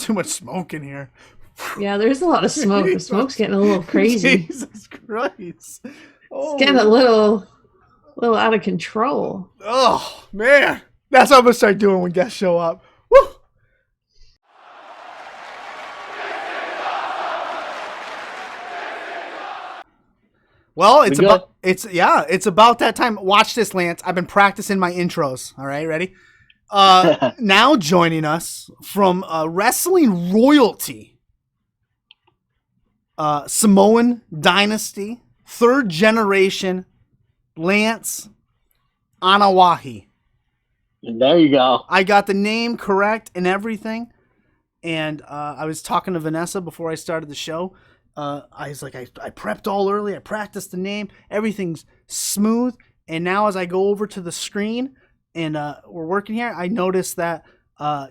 too much smoke in here. Yeah, there's a lot of smoke. The smoke's getting a little crazy. Jesus Christ. It's getting a little out of control. Oh, man. That's what I'm going to start doing when guests show up. Woo! Well, it's about that time. Watch this, Lance. I've been practicing my intros. All right, ready? Now joining us from wrestling royalty, Samoan dynasty, third generation, Lance Anoa'i. There you go. I got the name correct and everything. And I was talking to Vanessa before I started the show. I was like, I prepped all early. I practiced the name. Everything's smooth. And now as I go over to the screen and we're working here, I noticed that a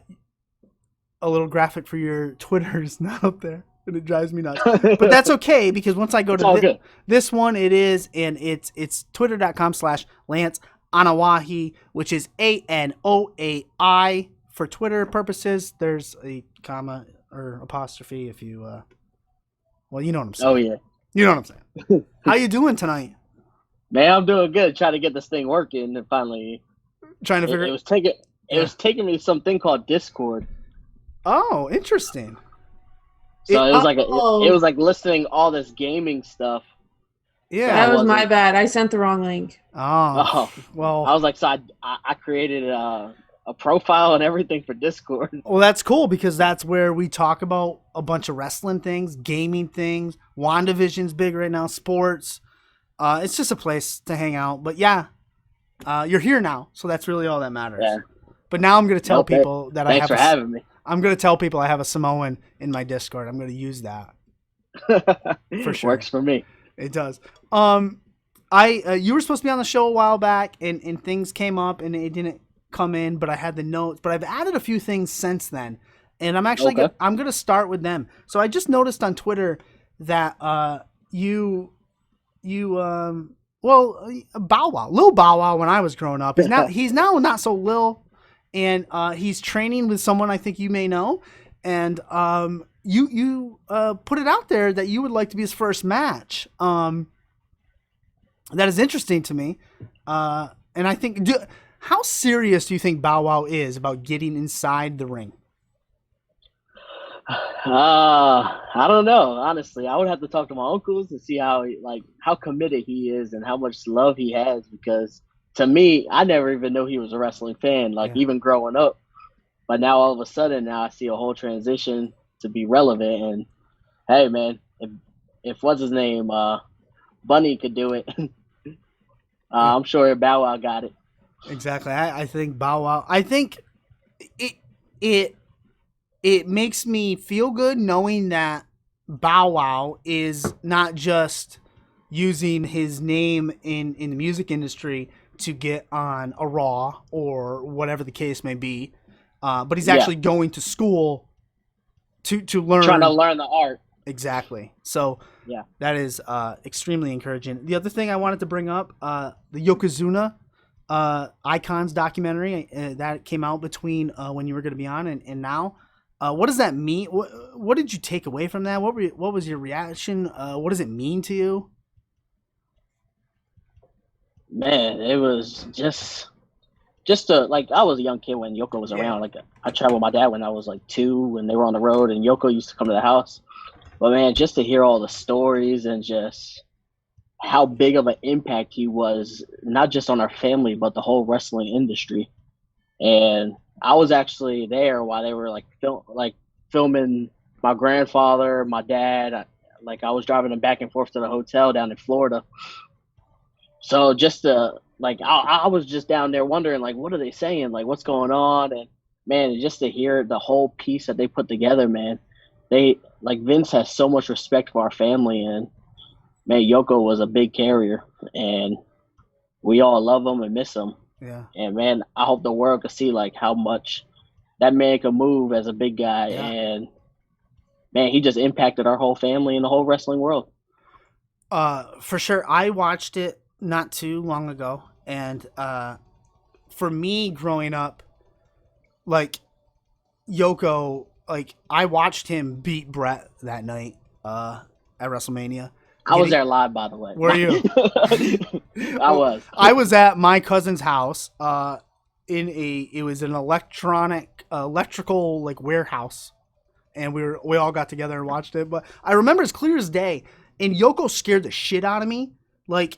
little graphic for your Twitter is not up there. And it drives me nuts. But that's okay because once I go to this one, it is. And it's twitter.com/Lance Anoa'i, which is ANOAI for Twitter purposes. There's a comma or apostrophe if you... Well, you know what I'm saying. Oh, yeah. You know what I'm saying. How you doing tonight? Man, I'm doing good. Trying to get this thing working, and finally, trying to figure. It was taking me something called Discord. Oh, interesting. So it was like listening all this gaming stuff. Yeah, that was my bad. I sent the wrong link. Oh, well. I was like, so I created a profile and everything for Discord. Well, that's cool because that's where we talk about a bunch of wrestling things, gaming things. WandaVision's big right now, sports. It's just a place to hang out. But yeah, you're here now, so that's really all that matters. Yeah. But now I'm going to tell people that Thanks for having me. I'm going to tell people I have a Samoan in my Discord. I'm going to use that. For sure. Works for me. It does. You were supposed to be on the show a while back, and things came up, and it didn't come in, but I had the notes. But I've added a few things since then, and I'm actually I'm going to start with them. So I just noticed on Twitter that Bow Wow, Lil Bow Wow, when I was growing up, he's now not so Lil, and he's training with someone I think you may know, and you put it out there that you would like to be his first match. That is interesting to me, and I think. How serious do you think Bow Wow is about getting inside the ring? I don't know. Honestly, I would have to talk to my uncles to see how committed he is and how much love he has. Because to me, I never even knew he was a wrestling fan. Even growing up, but now all of a sudden, now I see a whole transition to be relevant. And hey, man, if what's his name, Bunny could do it, I'm sure Bow Wow got it. Exactly. I think Bow Wow. I think it makes me feel good knowing that Bow Wow is not just using his name in the music industry to get on a Raw or whatever the case may be, but he's actually going to school to learn. Trying to learn the art. Exactly. So that is extremely encouraging. The other thing I wanted to bring up, the Yokozuna Icons documentary that came out between when you were going to be on and now. What does that mean? What did you take away from that? What was your reaction? What does it mean to you? Man, it was just I was a young kid when Yoko was around. Like I traveled with my dad when I was 2 when they were on the road, and Yoko used to come to the house. But man, just to hear all the stories and just how big of an impact he was, not just on our family, but the whole wrestling industry. And I was actually there while they were filming my grandfather, my dad. I was driving them back and forth to the hotel down in Florida. So just to I was just down there wondering what are they saying? What's going on? And man, just to hear the whole piece that they put together, man. They Vince has so much respect for our family, and man, Yoko was a big carrier, and we all love him and miss him. Yeah. And man, I hope the world could see how much that man could move as a big guy. Yeah. And man, he just impacted our whole family and the whole wrestling world. For sure. I watched it not too long ago, and for me growing up, Yoko like I watched him beat Brett that night at WrestleMania. I was there live, by the way. Were you? I was. I was at my cousin's house. It was an electrical like warehouse, and we all got together and watched it. But I remember as clear as day. And Yoko scared the shit out of me. Like,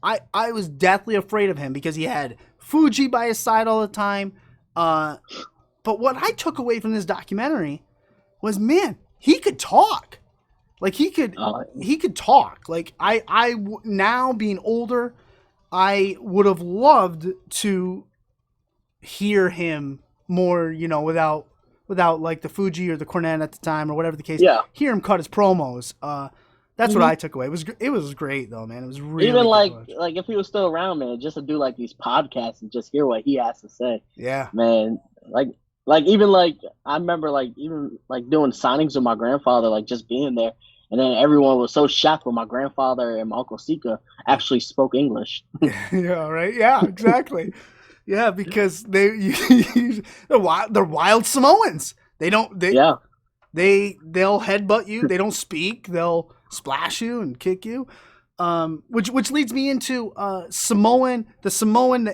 I was deathly afraid of him because he had Fuji by his side all the time. But what I took away from this documentary was, man, he could talk. Like he could talk. Like now being older, I would have loved to hear him more, you know, without like the Fuji or the cornet at the time or whatever the case. Yeah. Hear him cut his promos. That's what I took away. It was great though, man. It was really even like good. like if he was still around, man, just to do like these podcasts and just hear what he has to say. Yeah, man. Like even like I remember like even like doing signings with my grandfather, like just being there, and then everyone was so shocked when my grandfather and my uncle Sika actually spoke English. Yeah, right. Yeah, exactly. Yeah, because they're wild Samoans. They'll headbutt you. They don't speak. They'll splash you and kick you. Which leads me into the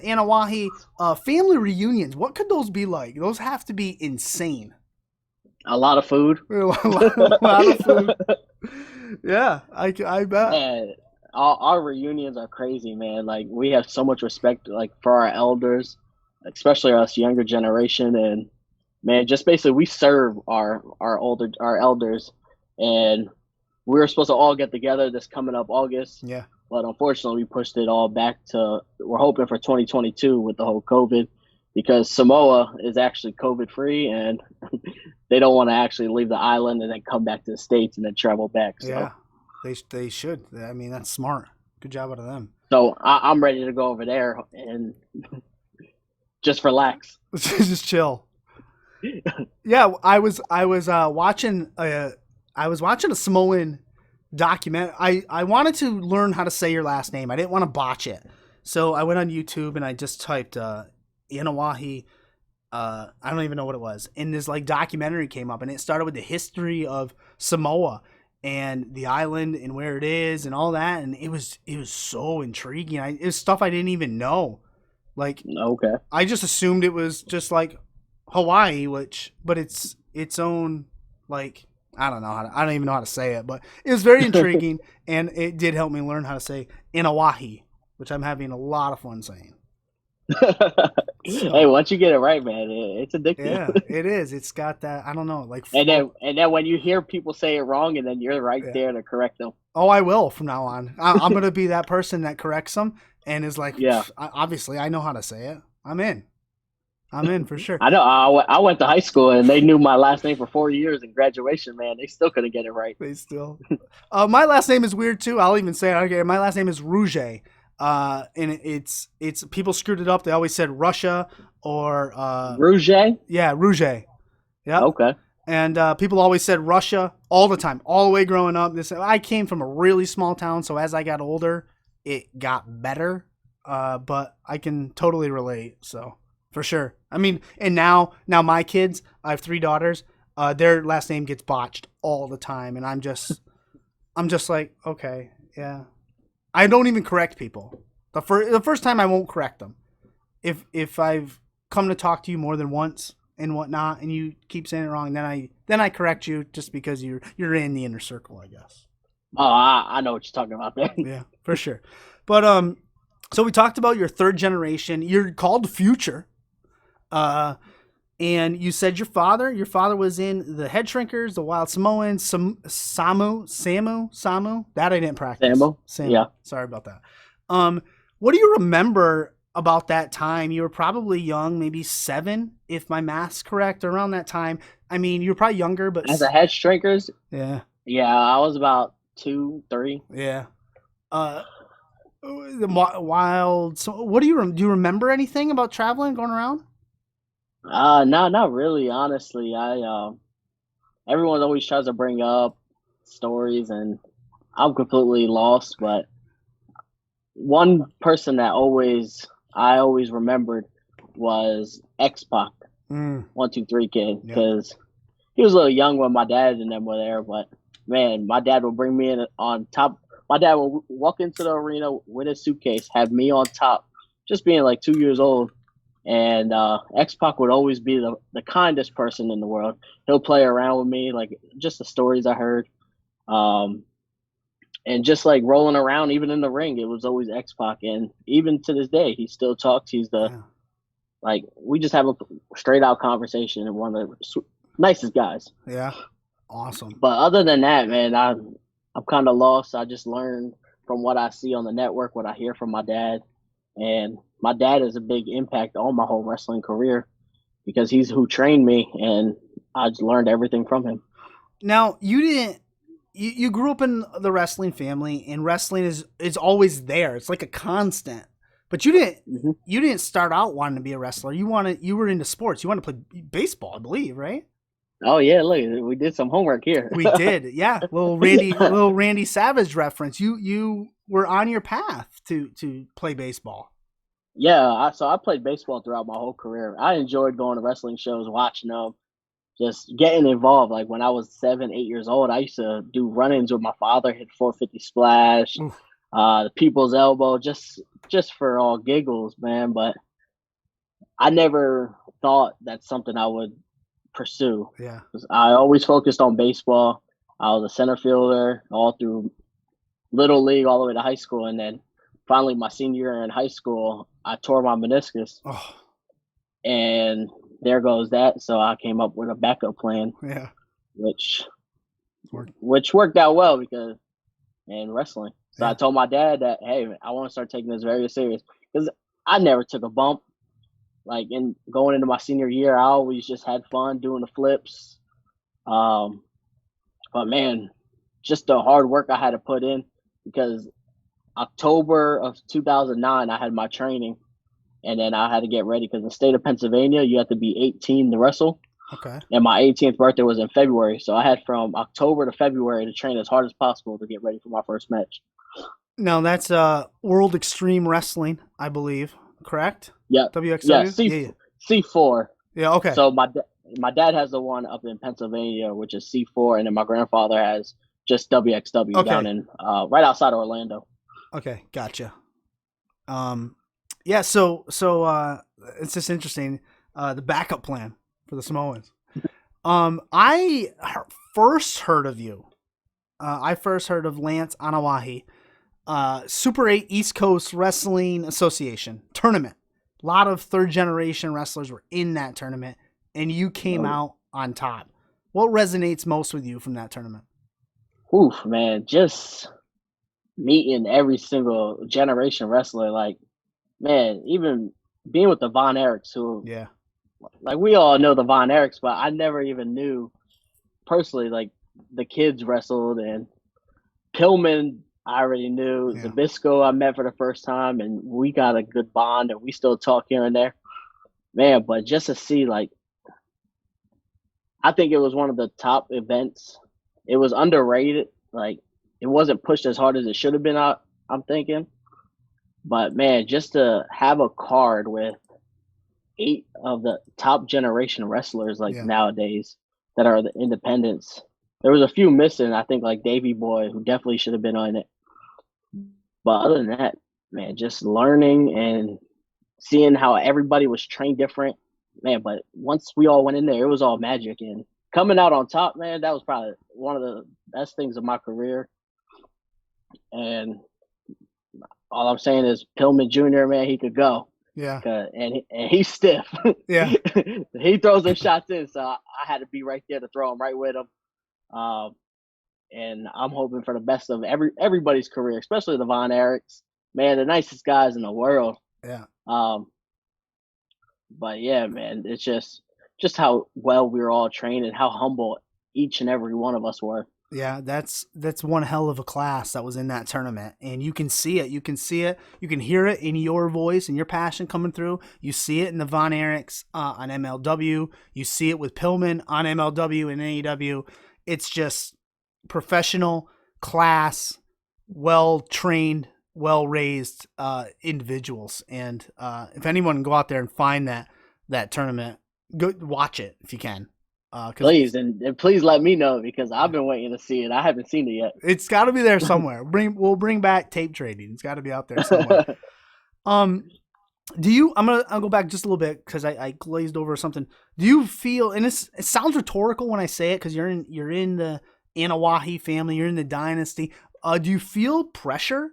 Anoa'i family reunions. What could those be like? Those have to be insane. A lot of food. A lot of food. Yeah, I bet. Man, our reunions are crazy, man. Like we have so much respect, like for our elders, especially us younger generation, and man, just basically we serve our elders, and we were supposed to all get together this coming up August. Yeah. But unfortunately, we pushed it all back to, we're hoping for 2022 with the whole COVID, because Samoa is actually COVID free and they don't want to actually leave the island and then come back to the States and then travel back. So. Yeah, they should. I mean, that's smart. Good job out of them. So I'm ready to go over there and just relax. Just chill. Yeah, I was watching a Samoan document. I wanted to learn how to say your last name. I didn't want to botch it, so I went on YouTube and I just typed Anoa'i. I don't even know what it was. And this like documentary came up, and it started with the history of Samoa and the island and where it is and all that. And it was so intriguing. It was stuff I didn't even know. Like, okay, I just assumed it was just like Hawaii, but it's its own, like, I don't even know how to say it, but it was very intriguing, and it did help me learn how to say Anoa'i, which I'm having a lot of fun saying. Hey, once you get it right, man, it's addictive. Yeah, it is. It's got that, I don't know, like. And then when you hear people say it wrong, and then you're right there to correct them. Oh, I will from now on. I'm gonna be that person that corrects them and is like, yeah, obviously I know how to say it. I'm in for sure. I know. I went to high school and they knew my last name for 4 years in graduation. Man, they still couldn't get it right. They still. My last name is weird too. I'll even say it. Okay, my last name is Rouge. And it's people screwed it up. They always said Russia or Rouge. Yeah, Rouge. Yeah. Okay. And people always said Russia all the time, all the way growing up. I came from a really small town, so as I got older, it got better. But I can totally relate. So. For sure. I mean, and now my kids, I have 3 daughters, their last name gets botched all the time. And I'm just like, okay, yeah. I don't even correct people. The first time I won't correct them. If I've come to talk to you more than once and whatnot, and you keep saying it wrong, then I correct you just because you're in the inner circle, I guess. Oh, I know what you're talking about, man. Yeah, for sure. But, so we talked about your third generation. You're called Future. And you said your father was in the Head Shrinkers, the Wild Samoans, Samu. That I didn't practice. Samu. Yeah. Sorry about that. What do you remember about that time? You were probably young, maybe 7, if my math's correct, around that time. I mean, you were probably younger, but as a Head Shrinkers. Yeah. Yeah, I was about 2, 3. Yeah. The Wild. So, what do you remember anything about traveling, going around? No, not really. Honestly, everyone always tries to bring up stories, and I'm completely lost. But one person that I always remembered was X-Pac, 1, 2, 3 Kid, because he was a little young when my dad and them were there, but man, my dad would bring me in on top. My dad would walk into the arena with his suitcase, have me on top, just being like 2 years old. And X Pac would always be the kindest person in the world. He'll play around with me, like just the stories I heard. Um, and just like rolling around, even in the ring, it was always X Pac. And even to this day, he still talks. He's the Yeah. like we just have a straight out conversation, and one of the nicest guys. Yeah. Awesome. But other than that, man, I'm kind of lost. I just learn from what I see on the network, what I hear from my dad, and my dad is a big impact on my whole wrestling career because he's who trained me, and I just learned everything from him. Now, you grew up in the wrestling family, and wrestling is always there. It's like a constant. But you didn't start out wanting to be a wrestler. You were into sports. You wanted to play baseball, I believe, right? Oh yeah, look, we did some homework here. We did, yeah. Little Randy Savage reference. You were on your path to play baseball. Yeah, so I played baseball throughout my whole career. I enjoyed going to wrestling shows, watching them, just getting involved. Like when I was 7, 8 years old, I used to do run-ins with my father, hit 450 splash, the people's elbow, just for all giggles, man. But I never thought that's something I would pursue. Yeah. I always focused on baseball. I was a center fielder all through little league, all the way to high school, and then finally my senior year in high school, I tore my meniscus, and there goes that. So I came up with a backup plan, which worked out well because in wrestling. So I told my dad that, hey, I want to start taking this very serious because I never took a bump. Like in going into my senior year, I always just had fun doing the flips. But man, just the hard work I had to put in because October of 2009, I had my training, and then I had to get ready because in the state of Pennsylvania, you have to be 18 to wrestle. Okay. And my 18th birthday was in February, so I had from October to February to train as hard as possible to get ready for my first match. Now that's World Extreme Wrestling, I believe, correct? Yeah. WXW? Yeah, C4. Yeah, okay. So my dad has the one up in Pennsylvania, which is C4, and then my grandfather has just WXW down in right outside Orlando. Okay, gotcha. Yeah, so it's just interesting, the backup plan for the Samoans. I first heard of you. I first heard of Lance Anoa'i, Super 8 East Coast Wrestling Association tournament. A lot of third generation wrestlers were in that tournament, and you came out on top. What resonates most with you from that tournament? Oof, man, just meeting every single generation wrestler. Like, man, even being with the Von Erichs, who, like, we all know the Von Erichs, but I never even knew personally, like, the kids wrestled, and Pillman, I already knew. Zabisco, I met for the first time, and we got a good bond, and we still talk here and there. Man, but just to see, like, I think it was one of the top events. It was underrated. Like, it wasn't pushed as hard as it should have been, I'm thinking. But, man, just to have a card with 8 of the top generation wrestlers, like, nowadays that are the independents. There was a few missing, I think, like Davey Boy, who definitely should have been on it. But other than that, man, just learning and seeing how everybody was trained different. Man, but once we all went in there, it was all magic. And coming out on top, man, that was probably one of the best things of my career. And all I'm saying is Pillman Jr., man, he could go. Yeah. And he's stiff. Yeah. He throws those shots in, so I had to be right there to throw them right with him. And I'm hoping for the best of everybody's career, especially the Von Erichs. Man, the nicest guys in the world. Yeah. But yeah, man, it's just how well we were all trained and how humble each and every one of us were. Yeah, that's one hell of a class that was in that tournament, and you can see it. You can hear it in your voice and your passion coming through. You see it in the Von Erichs on MLW. You see it with Pillman on MLW and AEW. It's just professional, class, well-trained, well-raised individuals. And if anyone can go out there and find that tournament, go watch it if you can. Please, and please let me know because I've been waiting to see it. I haven't seen it yet. It's got to be there somewhere. We'll bring back tape trading. It's got to be out there somewhere. Do you? I'll go back just a little bit because I glazed over something. Do you feel? And it sounds rhetorical when I say it because you're in the Anoa'i family. You're in the dynasty. Do you feel pressure?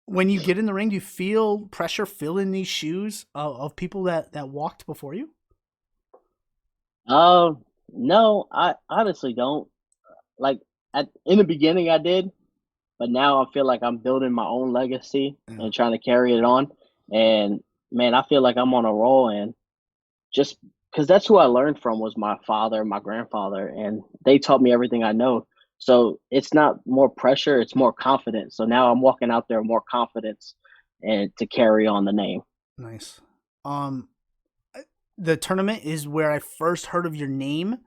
When you get in the ring, do you feel pressure filling these shoes of people that walked before you? No, I honestly don't. Like in the beginning, I did, but now I feel like I'm building my own legacy and trying to carry it on. And man, I feel like I'm on a roll, and just because that's who I learned from was my father and my grandfather, and they taught me everything I know. So it's not more pressure; it's more confidence. So now I'm walking out there with more confidence, and to carry on the name. Nice. The tournament is where I first heard of your name.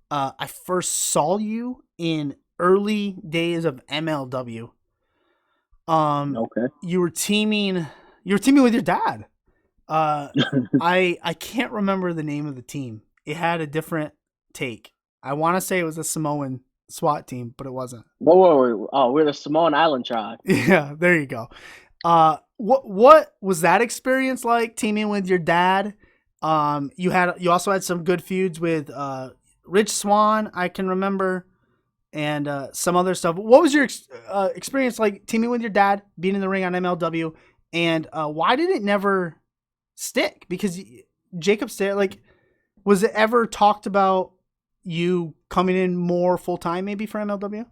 I first saw you in early days of MLW. Okay. You were teaming with your dad. I can't remember the name of the team. It had a different take. I want to say it was a Samoan SWAT team, but it wasn't. Whoa. Oh, we're the Samoan Island tribe. Yeah, there you go. What was that experience like teaming with your dad? You also had some good feuds with Rich Swann, I can remember, and some other stuff. What was your experience like teaming with your dad, being in the ring on MLW, and why did it never stick? Because Jacob said, like, was it ever talked about you coming in more full time, maybe for MLW?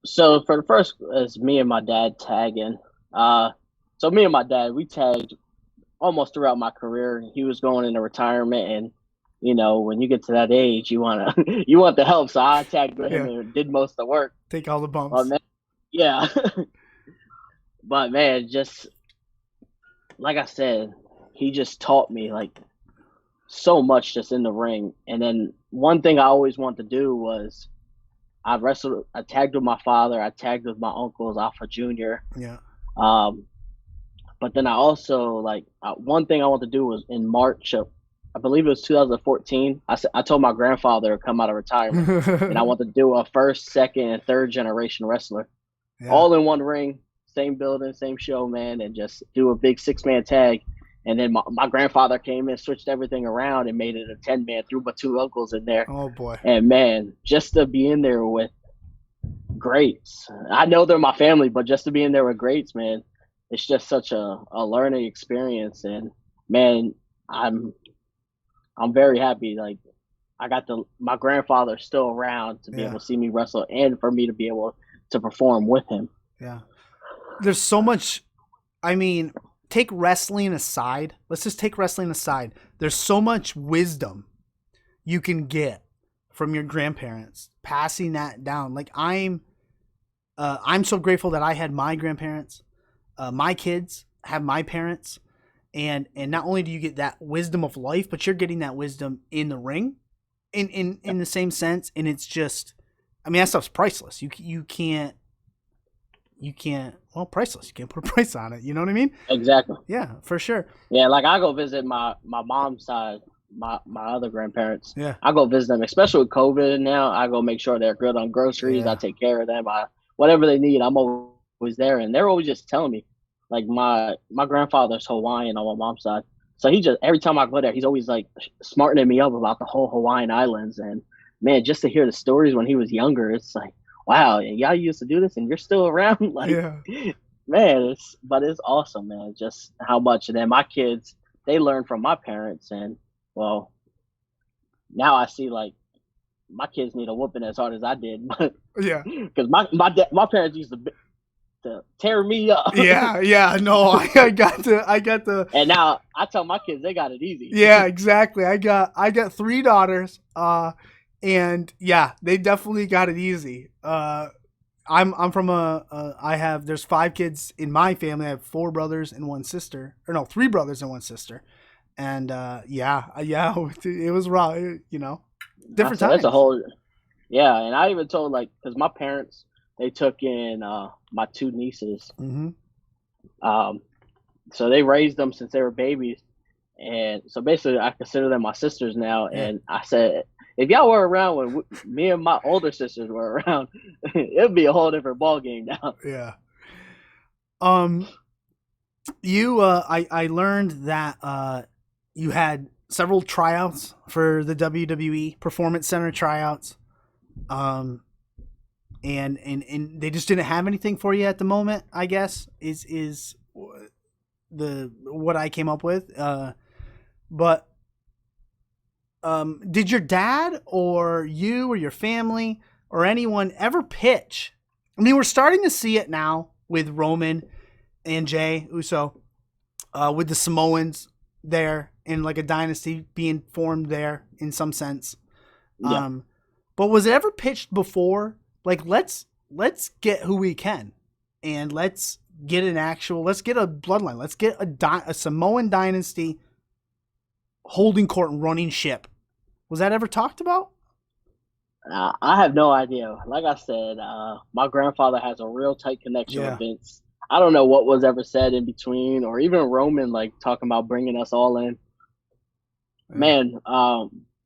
So for the first, is me and my dad tagging. So me and my dad, we tagged almost throughout my career. He was going into retirement, and when you get to that age, you wanna you want the help. So I tagged with him and did most of the work. Take all the bumps. But man, yeah. But man, just like I said, he just taught me like so much just in the ring. And then one thing I always wanted to do was I tagged with my father, I tagged with my uncles, Alpha Junior. Yeah. But then I also one thing I want to do was in March of, I believe it was 2014. I told my grandfather to come out of retirement, and I want to do a first, second, and third generation wrestler, all in one ring, same building, same show, man, and just do a big 6-man tag. And then my grandfather came in, switched everything around, and made it a 10-man. Threw my 2 uncles in there. Oh boy! And man, just to be in there with greats. I know they're my family, but just to be in there with greats, man, it's just such a learning experience. And man, I'm very happy. Like I got my grandfather still around to be able to see me wrestle and for me to be able to perform with him. Yeah. There's so much. I mean, take wrestling aside. Let's just take wrestling aside. There's so much wisdom you can get from your grandparents, passing that down. Like I'm so grateful that I had my grandparents. My kids have my parents, and not only do you get that wisdom of life, but you're getting that wisdom in the ring, in the same sense. And it's just, I mean, that stuff's priceless. You can't. Well, priceless. You can't put a price on it. You know what I mean? Exactly. Yeah, for sure. Yeah, like I go visit my mom's side, my other grandparents. Yeah. I go visit them, especially with COVID now. I go make sure they're good on groceries. Yeah. I take care of them. Whatever they need, I'm always there. And they're always just telling me, like my grandfather's Hawaiian on my mom's side. So he just, every time I go there, he's always like smartening me up about the whole Hawaiian Islands. And man, just to hear the stories when he was younger, it's like, wow, y'all used to do this and you're still around. Like, man, it's awesome, man. Just how much. And then my kids, they learn from my parents. And well, now I see like my kids need a whooping as hard as I did. But yeah, because my parents used to tear me up. Yeah. No, I got to. And now I tell my kids they got it easy. Yeah, exactly. I got 3 daughters. And yeah, they definitely got it easy. I'm from there's 5 kids in my family. I have 4 brothers and 1 sister, or no, 3 brothers and 1 sister. And yeah, it was raw, different times. That's a whole, yeah. And I even told cause my parents, they took in my 2 nieces. Mm-hmm. So they raised them since they were babies. And so basically, I consider them my sisters now. Yeah. And I said, if y'all were around when me and my older sisters were around, it'd be a whole different ball game now. Yeah. I learned that you had several tryouts for the WWE Performance Center tryouts. And they just didn't have anything for you at the moment, I guess, is the what I came up with. But did your dad or you or your family or anyone ever pitch? I mean, we're starting to see it now with Roman and Jay Uso, with the Samoans there and like a dynasty being formed there in some sense. Yeah. But was it ever pitched before? Like, let's get who we can, and let's get a bloodline. Let's get a Samoan dynasty holding court and running ship. Was that ever talked about? I have no idea. Like I said, my grandfather has a real tight connection Yeah. with Vince. I don't know what was ever said in between, or even Roman like talking about bringing us all in. Man,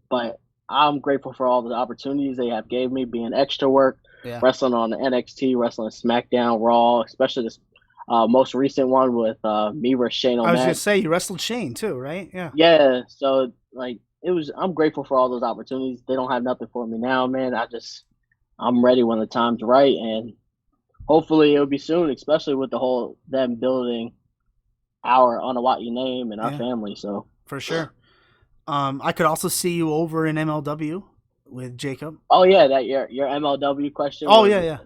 but I'm grateful for all the opportunities they have gave me, being extra work, Yeah. wrestling on the NXT, wrestling SmackDown, Raw, especially this most recent one with me versus Shane O'Mac. I was gonna say you wrestled Shane too, right? Yeah. Yeah, so like I'm grateful for all those opportunities. They don't have nothing for me now, man. I'm ready when the time's right, and hopefully it'll be soon, especially with the whole them building our Anoa'i name and our family. So for sure. I could also see you over in MLW with Jacob. Oh yeah, that your MLW question. Oh yeah.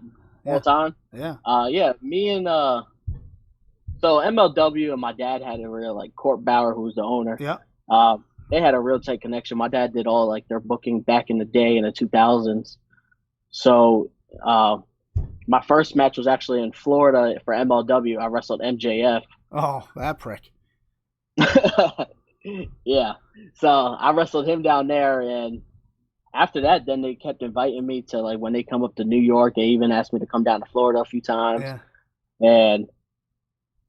All time. Yeah. Yeah, me and so MLW and my dad had a real like Court Bauer, who's the owner. Yeah. They had a real tight connection. My dad did all like their booking back in the day in the 2000s. So my first match was actually in Florida for MLW. I wrestled MJF. Oh, that prick. Yeah. So I wrestled him down there, and after that, then they kept inviting me to like when they come up to New York. They even asked me to come down to Florida a few times. Yeah.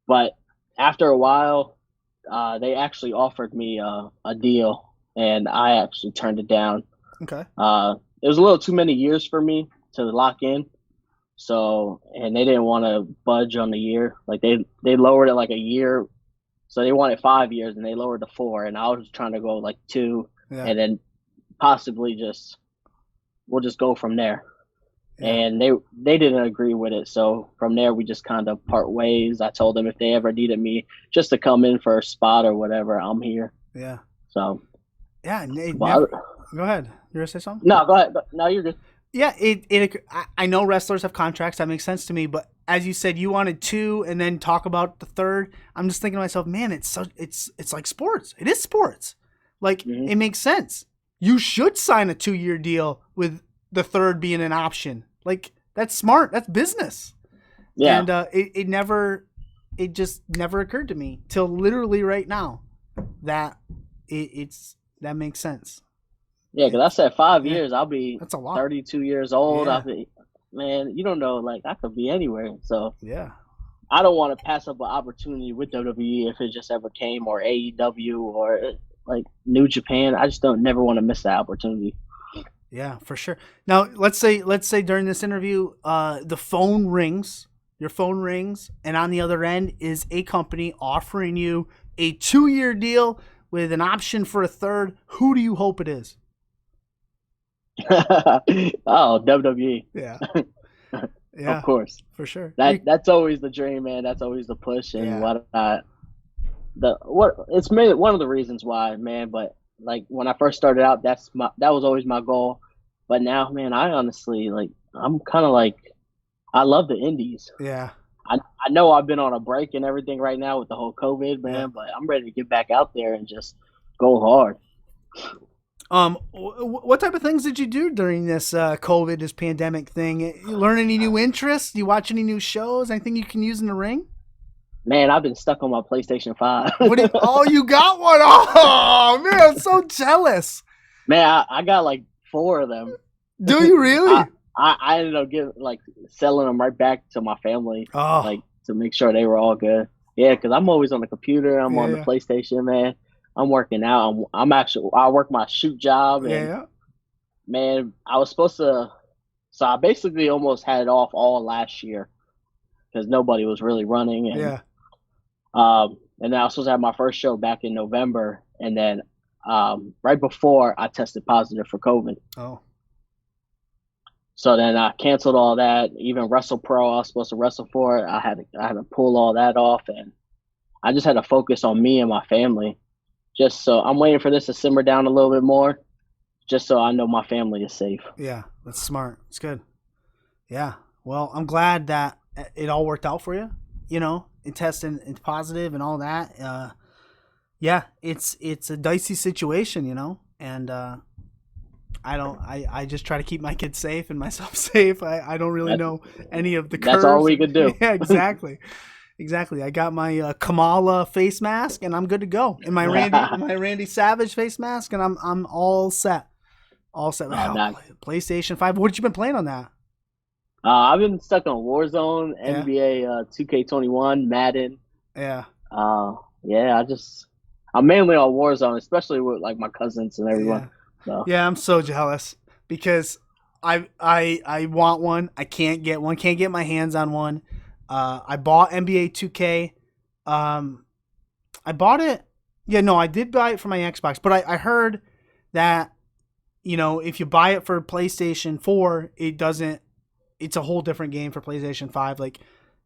But after a while, they actually offered me a deal, and I actually turned it down. Okay. It was a little too many years for me to lock in. So, and they didn't want to budge on the year. Like they lowered it like a year. So they wanted 5 years, and they lowered to 4. And I was trying to go like 2, and then possibly we'll just go from there. Yeah. And they didn't agree with it. So from there, we just kind of part ways. I told them if they ever needed me just to come in for a spot or whatever, I'm here. Yeah. So. Yeah. Go ahead. You want to say something? No, go ahead. No, you're good. Yeah. I know wrestlers have contracts. That makes sense to me. But as you said, you wanted 2 and then talk about the 3rd. I'm just thinking to myself, man, it's like sports. It is sports. Like, It makes sense. You should sign a 2-year deal with the 3rd being an option. Like, that's smart. That's business. Yeah. And it just never occurred to me till literally right now that that makes sense. Yeah, because I said 5 years. I'll be that's a lot. 32 years old. Yeah. I'll be, man, you don't know. Like, I could be anywhere. So yeah, I don't want to pass up an opportunity with WWE if it just ever came, or AEW, or like New Japan. I just never want to miss that opportunity. Yeah, for sure. Now, let's say during this interview, the phone rings, your phone rings, and on the other end is a company offering you a 2-year deal with an option for a 3rd. Who do you hope it is? Oh, WWE. Yeah. Yeah, of course, for sure. That's always the dream, man. That's always the push, and it's made one of the reasons why, man. But like when I first started out, that was always my goal. But now, man, I honestly I'm kind of like I love the indies. Yeah. I know I've been on a break and everything right now with the whole COVID, man, but I'm ready to get back out there and just go hard. What type of things did you do during this COVID, this pandemic thing? You learn any new interests? You watch any new shows? Anything you can use in the ring? Man, I've been stuck on my PlayStation 5. You got one? Oh, man, I'm so jealous. Man, I got like 4 of them. Do you really? I ended up selling them right back to my family, to make sure they were all good. Yeah, because I'm always on the computer. I'm on the PlayStation, man. I'm working out. I work my shoot job, and Yeah. man, I was supposed to. So I basically almost had it off all last year because nobody was really running, Yeah. and then I was supposed to have my first show back in November, and then right before I tested positive for COVID. Oh. So then I canceled all that. Even Wrestle Pro, I was supposed to wrestle for it. I had to pull all that off, and I just had to focus on me and my family. Just so I'm waiting for this to simmer down a little bit more, just so I know my family is safe. Yeah, that's smart. It's good. Yeah. Well, I'm glad that it all worked out for you. You know, it tested it's positive and all that. Yeah, it's a dicey situation, you know, and I just try to keep my kids safe and myself safe. I don't really know any of the curves. That's all we could do. Yeah, exactly. Exactly. I got my Kamala face mask and I'm good to go. And my Randy Savage face mask and I'm all set. All set. Wow, PlayStation 5. What have you been playing on that? I've been stuck on Warzone, NBA 2K21, Madden. Yeah. Yeah, I'm mainly on Warzone, especially with like my cousins and everyone. Yeah. So. Yeah, I'm so jealous because I want one. I can't get one. Can't get my hands on one. I bought NBA 2K. I bought it. Yeah, no, I did buy it for my Xbox, but I heard that, you know, if you buy it for PlayStation 4, it's a whole different game for PlayStation 5. Like,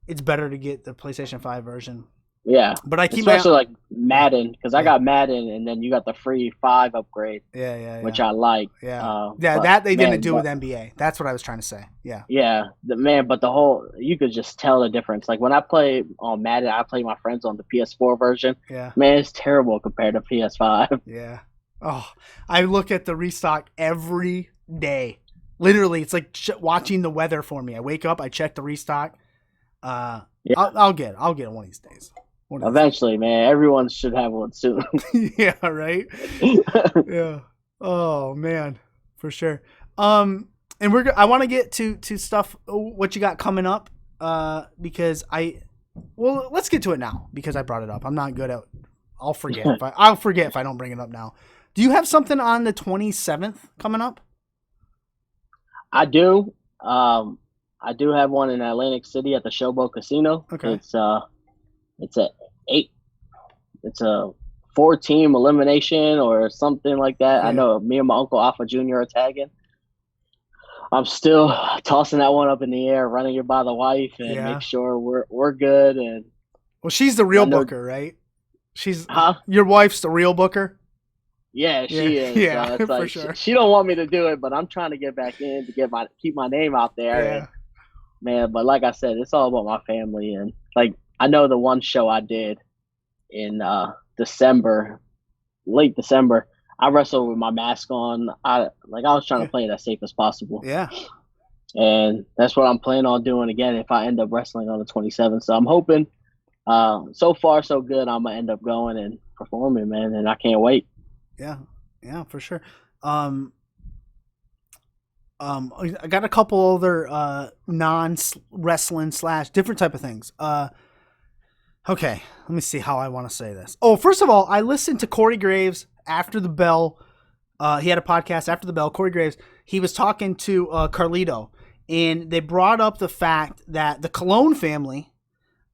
it's better to get the PlayStation 5 version. Yeah, but I keep especially like Madden, because I got Madden, and then you got the free 5 upgrade. Yeah. Which I like. That they didn't do with NBA. That's what I was trying to say. Yeah. Yeah, but you could just tell the difference. Like when I play on Madden, I play my friends on the PS4 version. Yeah. Man, it's terrible compared to PS5. Yeah. Oh, I look at the restock every day. Literally, it's like watching the weather for me. I wake up, I check the restock. I'll get it one of these days. Eventually, man, everyone should have one soon. Yeah, right. Yeah. Oh man, for sure. And I want to get to stuff what you got coming up. Because let's get to it now because I brought it up. I'm not good at. I'll forget if I don't bring it up now. Do you have something on the 27th coming up? I do. I do have one in Atlantic City at the Showboat Casino. Okay. It's a 4-team elimination or something like that. Yeah. I know me and my uncle Alpha Jr. are tagging. I'm still tossing that one up in the air, running it by the wife and make sure we're good. And well, she's the real booker, right? Your wife's the real booker. Yeah, she is. Yeah, so it's like, for sure. She don't want me to do it, but I'm trying to get back in to keep my name out there. Yeah. And, man, but like I said, it's all about my family. And like I know the one show I did in late December, I wrestled with my mask on. I was trying to play it as safe as possible. Yeah. And that's what I'm planning on doing again if I end up wrestling on the 27th. So I'm hoping. So far so good. I'm gonna end up going and performing, man, and I can't wait. Yeah, for sure. I got a couple other non-wrestling / different type of things. Okay, let me see how I want to say this. Oh, first of all, I listened to Corey Graves after the bell. He had a podcast after the bell. Corey Graves, he was talking to Carlito, and they brought up the fact that the Colon family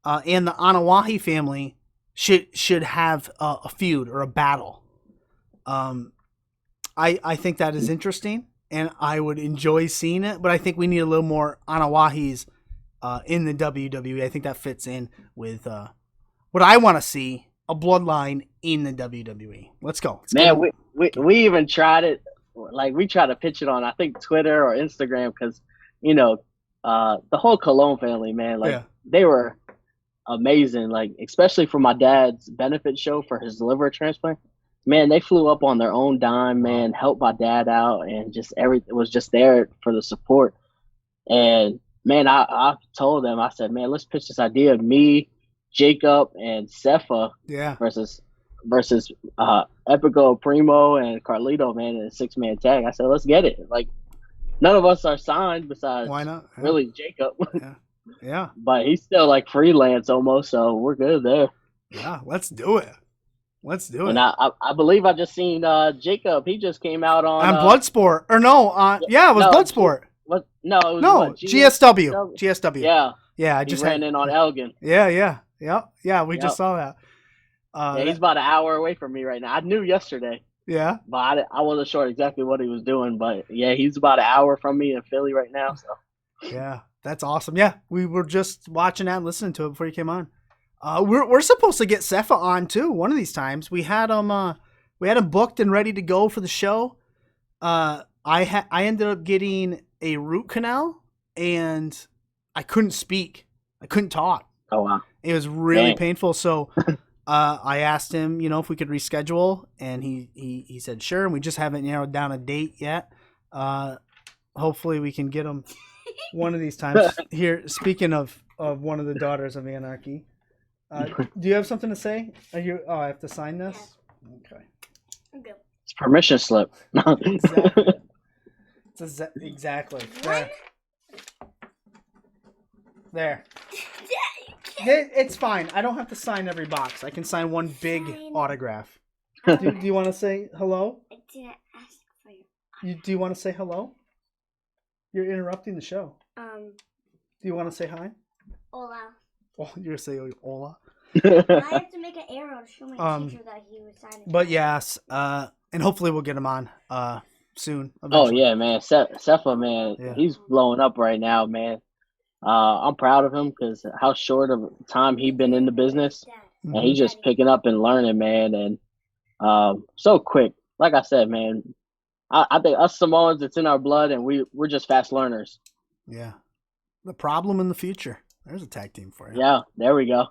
and the Anoa'i family should have a feud or a battle. I think that is interesting, and I would enjoy seeing it, but I think we need a little more Anawahis in the WWE. I think that fits in with what I want to see, a bloodline in the WWE. Let's go. We even tried it. Like, we tried to pitch it on, I think, Twitter or Instagram because, you know, the whole Colon family, man, they were amazing. Like, especially for my dad's benefit show for his liver transplant. Man, they flew up on their own dime, man, helped my dad out, and just everything was just there for the support. And, man, I told them, I said, man, let's pitch this idea of me, Jacob, and Cepha versus Epico, Primo, and Carlito, man, in a 6-man tag. I said, let's get it. Like, none of us are signed besides why not? Really Jacob. Yeah. But he's still like freelance almost, so we're good there. Yeah, let's do it. Let's do it. And I believe I just seen Jacob. He just came out on Bloodsport. Or no, yeah, it was Bloodsport. What? No, it was No, what? GSW. GSW. Yeah. Yeah, I He just ran in on Elgin. Yeah. We just Yep. saw that. Yeah, he's about an hour away from me right now. I knew yesterday, Yeah. but I wasn't sure exactly what he was doing. But yeah, he's about an hour from me in Philly right now. So Yeah, that's awesome. Yeah, we were just watching that and listening to it before you came on. We're supposed to get Sefa on too one of these times. We had him booked and ready to go for the show. I ended up getting a root canal and I couldn't speak. I couldn't talk. oh wow, It was really Dang. painful. So I asked him, if we could reschedule, and he said sure. And we just haven't narrowed down a date yet. Hopefully we can get him one of these times. Here, speaking of one of the daughters of Anarchy, do you have something to say? I have to sign this. Okay. Okay. it's permission slip. Exactly. Exactly. There. It's fine. I don't have to sign every box. I can sign one big autograph. Do you want to say hello? I didn't ask for you. Do you want to say hello? You're interrupting the show. Um, Do you want to say hi? Hola. Oh, you're saying hola. I have to make an arrow to show my teacher that he was signing. But yes, and hopefully we'll get him on soon. Oh Eventually. yeah, man, Sefa, man, Yeah. he's blowing up right now, man. I'm proud of him because how short of time he been in the business, Mm-hmm. and he's just picking up and learning, man, and so quick. Like I said, man, I think us Samoans, it's in our blood, and we're just fast learners. Yeah. The problem in the future. There's a tag team for you. Yeah, there we go.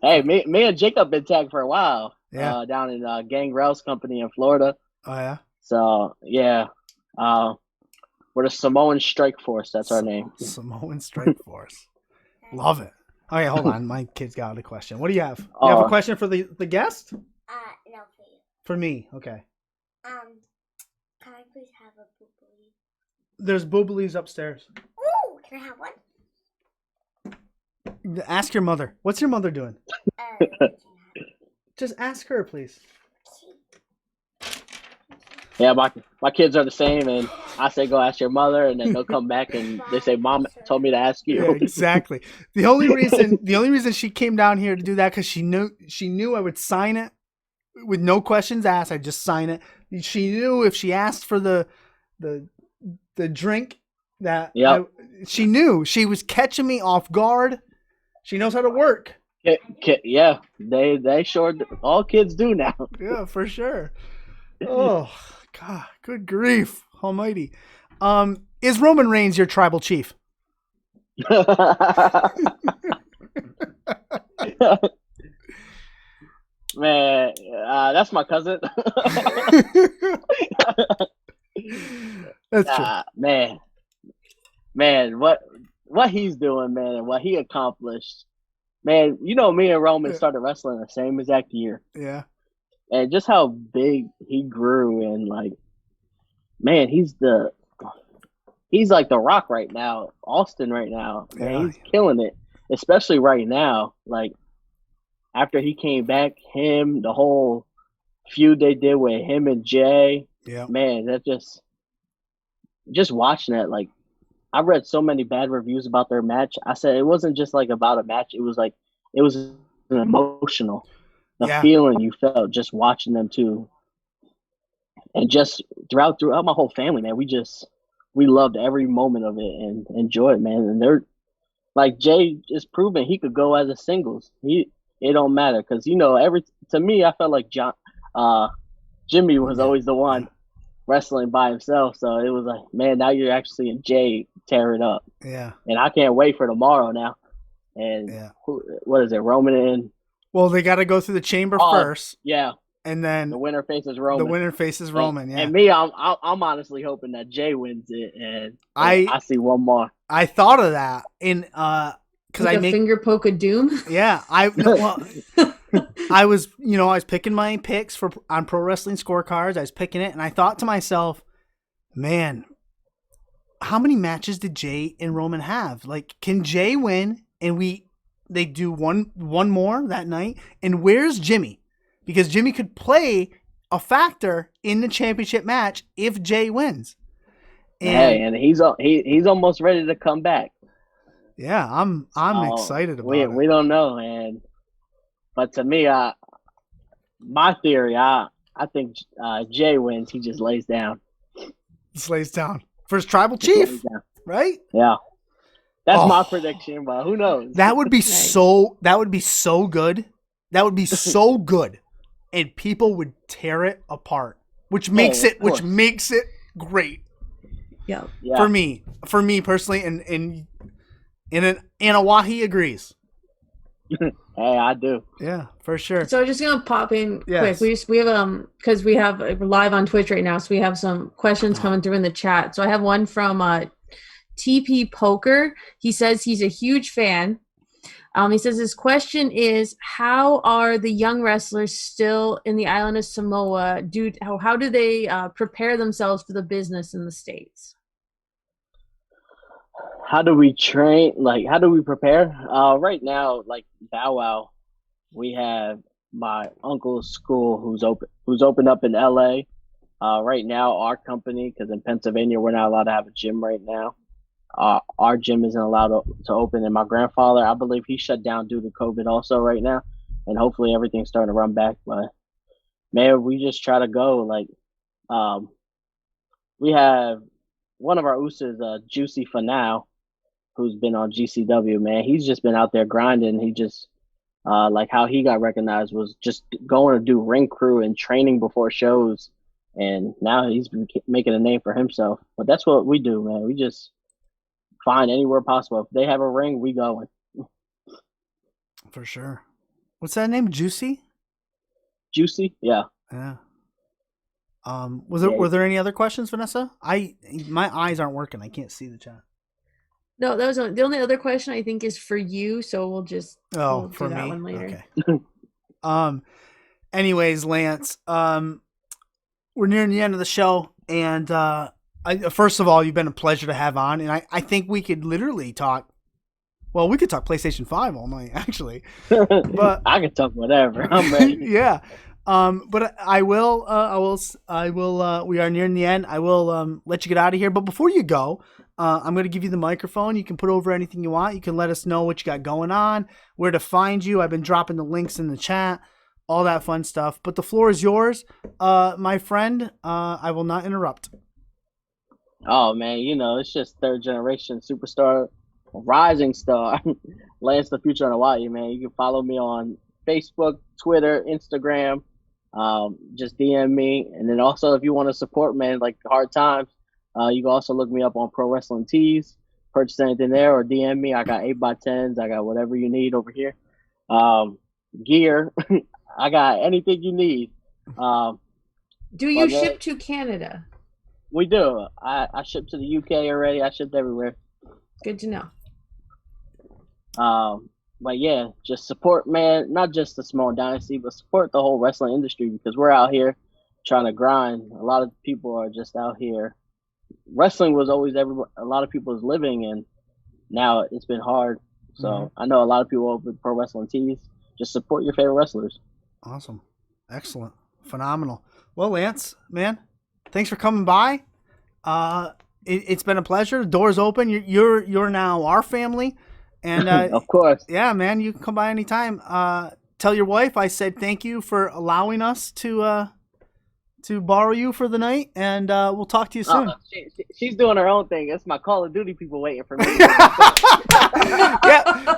Hey, me and Jacob been tagged for a while. Yeah. Down in Gangrel's company in Florida. Oh yeah. So yeah, we're the Samoan Strike Force. That's our name. Samoan Strike Force. Love it. Okay, hold on. My kid's got a question. What do you have? You have a question for the guest? No, for you. For me. Okay. Can I please have a boobly? There's booblies upstairs. Ooh, can I have one? Ask your mother. What's your mother doing? Uh, Just ask her, please. Yeah, my kids are the same, and I say go ask your mother, and then they'll come back and they say Mom told me to ask you. Yeah, exactly. The only reason she came down here to do that because she knew I would sign it with no questions asked. I'd just sign it. She knew if she asked for the drink that she knew she was catching me off guard. She knows how to work. Yeah, they sure do. All kids do now. Yeah, for sure. Oh God, good grief, almighty. Is Roman Reigns your tribal chief? Man, that's my cousin. That's true. Man, what he's doing, man, and what he accomplished. Man, me and Roman started wrestling the same exact year. Yeah. And just how big he grew, and like, man, he's like the Rock right now, Austin right now. Man, Yeah. he's killing it, especially right now. Like after he came back, the whole feud they did with him and Jay. Yeah. Man, that just watching that, like, I read so many bad reviews about their match. I said it wasn't just like about a match. It was an emotional. The feeling you felt just watching them too, and just throughout my whole family, man. We loved every moment of it and enjoyed it, man. And they're like Jay is proving he could go as a singles. It don't matter because to me I felt like Jimmy was always the one wrestling by himself. So it was like, man, now you're actually seeing Jay tear it up. Yeah. And I can't wait for tomorrow now. And what is it, Roman and? Well, they got to go through the chamber first. Yeah. And then the winner faces Roman. Yeah. And me, I'm honestly hoping that Jay wins it, and I see one more. I thought of that in because I make finger poke of doom. Yeah, I was picking my picks on Pro Wrestling Scorecards. I was picking it, and I thought to myself, man, how many matches did Jay and Roman have? Like, can Jay win? And they do one more that night. And where's Jimmy? because Jimmy could play a factor in the championship match if Jay wins. And he's almost ready to come back. Yeah, I'm excited about it. We don't know, but to me, my theory, I think Jay wins. He just lays down. Just lays down for his tribal chief, right? Yeah, that's my prediction. But who knows? That would be so. That would be so good. That would be so good, and people would tear it apart, which makes it great. Yeah. For me personally, and Anoa'i agrees. Hey, I do. Yeah, for sure. So I'm just gonna pop in quick. We have because we're live on Twitch right now, so we have some questions coming through in the chat. So I have one from TP Poker. He says he's a huge fan. He says his question is, how are the young wrestlers still in the island of Samoa? How do they prepare themselves for the business in the States? How do we train? Like, how do we prepare? Right now, like Bow Wow, we have my uncle's school who's opened up in LA. Right now, our company, because in Pennsylvania we're not allowed to have a gym right now. Our gym isn't allowed to open, and my grandfather, I believe, he shut down due to COVID also right now, and hopefully everything's starting to run back. But man, we just try to go. Like, we have one of our Usos, Juicy for now, who's been on GCW. Man, he's just been out there grinding. He just like how he got recognized was just going to do ring crew and training before shows, and now he's been making a name for himself. But that's what we do, man. We just find anywhere possible. If they have a ring, we going. For sure. What's that name? Juicy? Juicy? Yeah. Yeah. Were there any other questions, Vanessa? My eyes aren't working. I can't see the chat. No, that was the only other question I think is for you. So we'll for do that me? one later. Okay. Anyways, Lance, we're nearing the end of the show, and first of all, you've been a pleasure to have on, and I think we could literally talk. Well, we could talk PlayStation 5 all night, actually. But I can talk whatever. I'm ready. Yeah. But I will. We are nearing the end. I will let you get out of here. But before you go, I'm going to give you the microphone. You can put over anything you want. You can let us know what you got going on, where to find you. I've been dropping the links in the chat, all that fun stuff. But the floor is yours, my friend. I will not interrupt. Oh man, it's just third generation superstar, rising star, Lance the Future Anoa'i, man. You can follow me on Facebook, Twitter, Instagram. Just DM me, and then also if you want to support, man, like hard times, you can also look me up on Pro Wrestling Tees. Purchase anything there or DM me. I got 8x10s. I got whatever you need over here. Gear. I got anything you need. Do you ship to Canada? We do. I ship to the UK already. I shipped everywhere. Good to know. But yeah, just support, man, not just the small dynasty, but support the whole wrestling industry, because we're out here trying to grind. A lot of people are just out here. Wrestling was always a lot of people's living, and now it's been hard. So I know a lot of people over Pro Wrestling Tees. Just support your favorite wrestlers. Awesome. Excellent. Phenomenal. Well, Lance, man, thanks for coming by. It's been a pleasure. The door's open. You're now our family. And of course. Yeah, man, you can come by anytime. Tell your wife I said thank you for allowing us to borrow you for the night, and we'll talk to you soon. She's doing her own thing. It's my Call of Duty people waiting for me. Yeah.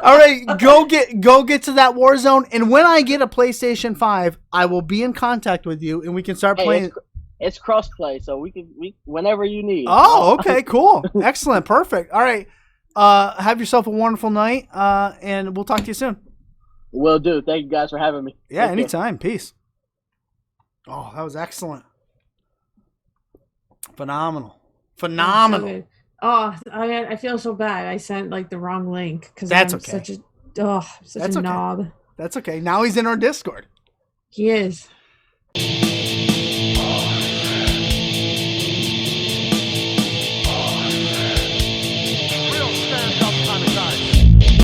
All right, go get to that war zone, and when I get a PlayStation 5, I will be in contact with you, and we can start playing. It's cross-play, so we whenever you need. Oh, okay, cool. Excellent. Perfect. All right. Have yourself a wonderful night, and we'll talk to you soon. Will do. Thank you guys for having me. Yeah, anytime. Peace. Oh, that was excellent. Phenomenal. So I feel so bad. I sent the wrong link because I'm okay. such a knob. That's okay. Now he's in our Discord. He is.